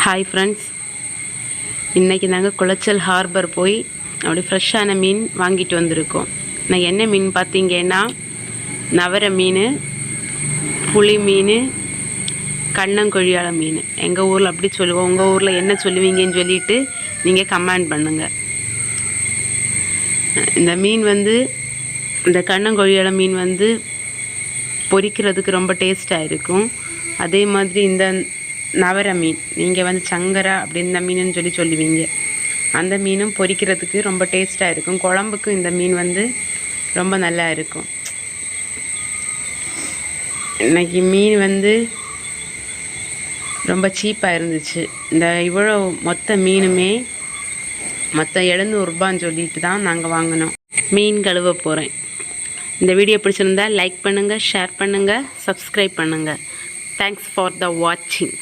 Hi friends, இன்றைக்கி நாங்கள் Colachel harbour போய் அப்படி ஃப்ரெஷ்ஷான மீன் வாங்கிட்டு வந்திருக்கோம். நான் என்ன மீன் பார்த்தீங்கன்னா, நவரை மீன், புளி மீன், கண்ணங்கொழியாள மீன். எங்கள் ஊரில் அப்படி சொல்லுவோம், உங்கள் ஊரில் என்ன சொல்லுவீங்கன்னு சொல்லிவிட்டு நீங்கள் கமெண்ட் பண்ணுங்கள். இந்த மீன் இந்த கண்ணங்கொழியாள மீன் பொரிக்கிறதுக்கு ரொம்ப டேஸ்ட்டாக இருக்கும். அதே மாதிரி இந்த நவரை மீன், நீங்கள் சங்கரா அப்படின்ற மீனுன்னு சொல்லுவீங்க. அந்த மீனும் பொரிக்கிறதுக்கு ரொம்ப டேஸ்ட்டாக இருக்கும். குழம்புக்கும் இந்த மீன் ரொம்ப நல்லா இருக்கும். இன்றைக்கி மீன் ரொம்ப சீப்பாக இருந்துச்சு. இந்த இவ்வளோ மொத்த மீனுமே மொத்தம் 700 ரூபான்னு சொல்லிட்டு தான் நாங்கள் வாங்கினோம். மீன் கழுவ போகிறேன். இந்த வீடியோ பிடிச்சிருந்தா லைக் பண்ணுங்கள், ஷேர் பண்ணுங்கள், சப்ஸ்கிரைப் பண்ணுங்கள். தேங்க்ஸ் ஃபார் த வாட்சிங்.